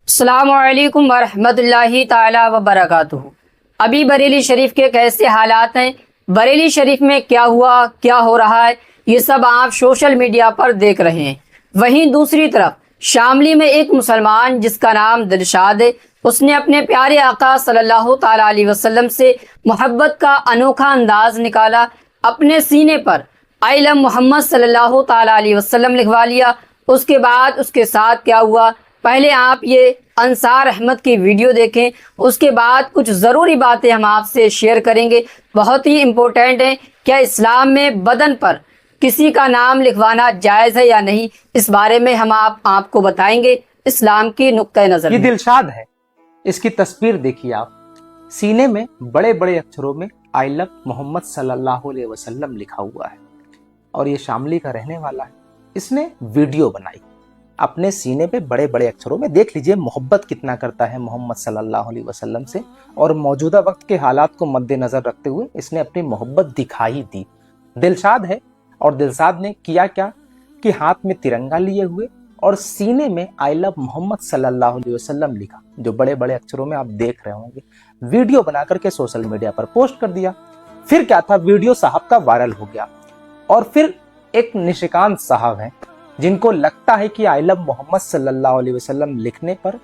السلام علیکم ورحمۃ اللہ تعالی وبرکاتہ۔ ابھی بریلی شریف کے کیسے حالات ہیں، بریلی شریف میں کیا ہوا، کیا ہو رہا ہے، یہ سب آپ سوشل میڈیا پر دیکھ رہے ہیں۔ وہیں دوسری طرف شاملی میں ایک مسلمان جس کا نام دلشاد ہے، اس نے اپنے پیارے آقا صلی اللہ تعالی علیہ وسلم سے محبت کا انوکھا انداز نکالا، اپنے سینے پر آئی لو محمد صلی اللہ تعالی علیہ وسلم لکھوا لیا۔ اس کے بعد اس کے ساتھ کیا ہوا، پہلے آپ یہ انصار احمد کی ویڈیو دیکھیں، اس کے بعد کچھ ضروری باتیں ہم آپ سے شیئر کریں گے، بہت ہی امپورٹنٹ ہیں۔ کیا اسلام میں بدن پر کسی کا نام لکھوانا جائز ہے یا نہیں، اس بارے میں ہم آپ کو بتائیں گے اسلام کی نقطۂ نظر یہ میں۔ دلشاد ہے، اس کی تصویر دیکھیے آپ، سینے میں بڑے بڑے اکچھروں میں آئی لو محمد صلی اللہ علیہ وسلم لکھا ہوا ہے، اور یہ شاملی کا رہنے والا ہے۔ اس نے ویڈیو بنائی اپنے سینے پہ بڑے بڑے اکچھروں میں، دیکھ لیجئے محبت کتنا کرتا ہے محمد صلی اللہ علیہ وسلم سے، اور موجودہ وقت کے حالات کو مد نظر رکھتے ہوئے اس نے اپنی محبت دکھائی دی۔ دلشاد ہے، اور دلشاد نے کیا کہ ہاتھ میں ترنگا لیے ہوئے اور سینے میں آئی لو محمد صلی اللہ علیہ وسلم لکھا، جو بڑے بڑے اکچھروں میں آپ دیکھ رہے ہوں گے، ویڈیو بنا کر کے سوشل میڈیا پر پوسٹ کر دیا۔ پھر کیا تھا، ویڈیو صاحب کا وائرل ہو گیا، اور پھر ایک نشکانت صاحب ہیں جن کو لگتا ہے کہ آئی لو محمد صلی اللہ علیہ وسلم لکھنے پر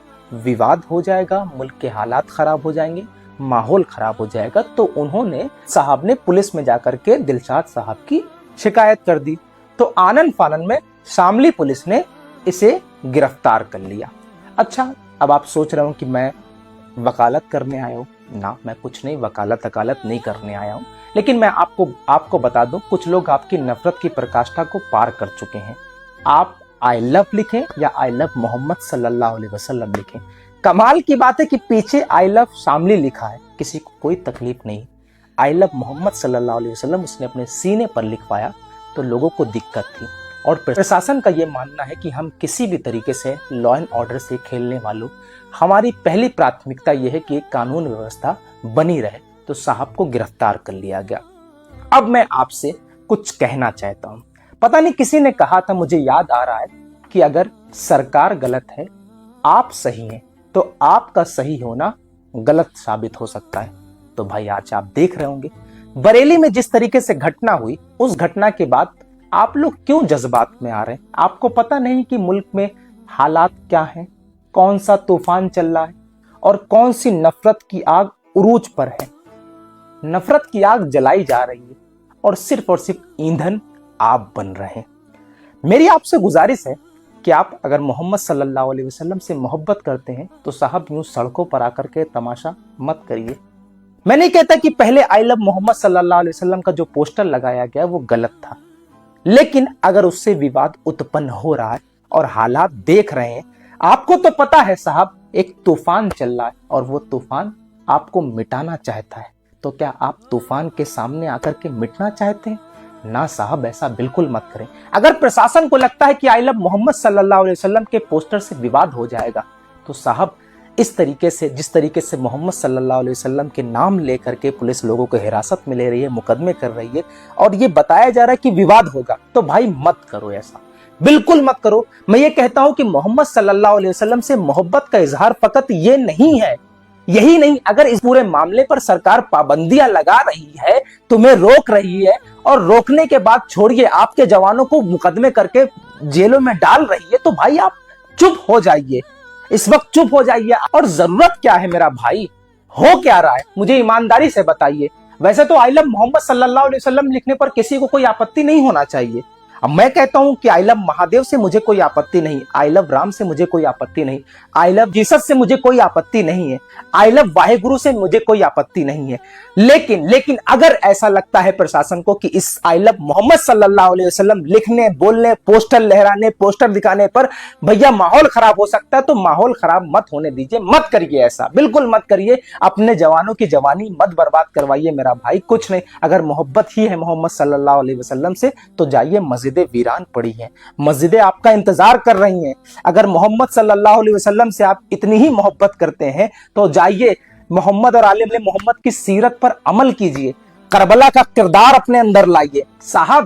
وواد ہو جائے گا، ملک کے حالات خراب ہو جائیں گے، ماحول خراب ہو جائے گا، تو انہوں نے صاحب نے پولیس میں جا کر کے دلشاد صاحب کی شکایت کر دی۔ تو آنن فانن میں شاملی پولیس نے اسے گرفتار کر لیا۔ اچھا، اب آپ سوچ رہے ہوں کہ میں وکالت کرنے آیا ہوں۔ نہ، میں کچھ نہیں، وکالت نہیں کرنے آیا ہوں، لیکن میں آپ کو بتا دوں، کچھ لوگ آپ کی نفرت کی پرکاشٹھا کو پار کر چکے ہیں۔ آپ آئی لو لکھیں یا آئی لو محمد صلی اللہ علیہ وسلم لکھیں، کمال کی بات ہے کہ پیچھے آئی لو شاملی لکھا ہے، کسی کو کوئی تکلیف نہیں۔ آئی لو محمد صلی اللہ علیہ وسلم اس نے اپنے سینے پر لکھوایا تو لوگوں کو دقت تھی، اور پرشاسن کا یہ ماننا ہے کہ ہم کسی بھی طریقے سے لا اینڈ آرڈر سے کھیلنے والوں، ہماری پہلی پراتھمکتا یہ ہے کہ قانون ویوستھا بنی رہے، تو صاحب کو گرفتار کر لیا گیا۔ اب میں آپ سے کچھ کہنا چاہتا ہوں۔ پتہ نہیں کسی نے کہا تھا، مجھے یاد آ رہا ہے کہ اگر سرکار غلط ہے، آپ صحیح ہیں، تو آپ کا صحیح ہونا غلط ثابت ہو سکتا ہے۔ تو بھائی آج آپ دیکھ رہے ہوں گے بریلی میں جس طریقے سے گھٹنا ہوئی، اس گھٹنا کے بعد آپ لوگ کیوں جذبات میں آ رہے ہیں؟ آپ کو پتہ نہیں کہ ملک میں حالات کیا ہیں، کون سا طوفان چل رہا ہے، اور کون سی نفرت کی آگ عروج پر ہے۔ نفرت کی آگ جلائی جا رہی ہے، اور صرف ایندھن آپ بن رہے ہیں۔ میری آپ سے گزارش ہے کہ آپ اگر محمد صلی اللہ علیہ وسلم سے محبت کرتے ہیں تو صاحب یوں سڑکوں پر آ کر کے تماشا مت کریے۔ میں نہیں کہتا کہ پہلے آئی لو محمد صلی اللہ علیہ وسلم کا جو پوسٹر لگایا گیا وہ غلط تھا، لیکن اگر اس سے وواد اتپن ہو رہا ہے اور حالات دیکھ رہے ہیں، آپ کو تو پتا ہے صاحب ایک طوفان چل رہا ہے، اور وہ طوفان آپ کو مٹانا چاہتا ہے، تو کیا آپ طوفان کے سامنے آ کر کے مٹنا چاہتے ہیں؟ نہ صاحب، ایسا بالکل مت کریں۔ اگر پرشاسن کو لگتا ہے کہ آئی لو محمد صلی اللہ علیہ وسلم کے پوسٹر سے وواد ہو جائے گا، تو صاحب اس طریقے سے، جس طریقے سے محمد صلی اللہ علیہ وسلم کے نام لے کر کے پولیس لوگوں کو حراست میں لے رہی ہے، مقدمے کر رہی ہے، اور یہ بتایا جا رہا ہے کہ وواد ہوگا، تو بھائی مت کرو، ایسا بالکل مت کرو۔ میں یہ کہتا ہوں کہ محمد صلی اللہ علیہ وسلم سے محبت کا اظہار فقط یہ نہیں ہے، یہی نہیں، اگر اس پورے معاملے پر سرکار پابندیاں لگا رہی ہے، تمہیں روک رہی ہے، اور روکنے کے بعد چھوڑیے آپ کے جوانوں کو مقدمے کر کے جیلوں میں ڈال رہی ہے، تو بھائی آپ چپ ہو جائیے، اس وقت چپ ہو جائیے۔ اور ضرورت کیا ہے میرا بھائی، ہو کیا رہا ہے، مجھے ایمانداری سے بتائیے۔ ویسے تو آئی لو محمد صلی اللہ علیہ وسلم لکھنے پر کسی کو کوئی آپتی نہیں ہونا چاہیے۔ اب میں کہتا ہوں کہ آئی لو مہادیو سے مجھے کوئی آپتی نہیں، آئی لو رام سے مجھے کوئی آپتی نہیں، آئی لو جیسس سے مجھے کوئی آپتی نہیں ہے، آئی لو واحے گرو سے مجھے کوئی آپتی نہیں ہے، لیکن اگر ایسا لگتا ہے پرشاسن کو کہ اس آئی لو محمد صلی اللہ علیہ وسلم لکھنے، بولنے، پوسٹر لہرانے، پوسٹر دکھانے پر بھیا ماحول خراب ہو سکتا ہے، تو ماحول خراب مت ہونے دیجیے، مت کریے، ایسا بالکل مت کریے، اپنے جوانوں کی جوانی مت برباد کروائیے میرا بھائی۔ کچھ نہیں، اگر محبت ہی ہے محمد صلی اللہ علیہ وسلم سے تو جائیے، مسجدیں ویران پڑی ہیں، مسجدیں آپ کا انتظار کر رہی ہیں۔ اگر محمد صلی اللہ علیہ وسلم سے آپ اتنی ہی محبت کرتے ہیں تو جائیے محمد اور آل محمد کی سیرت پر عمل کیجئے، کربلا کا کردار اپنے اندر لائیے۔ صاحب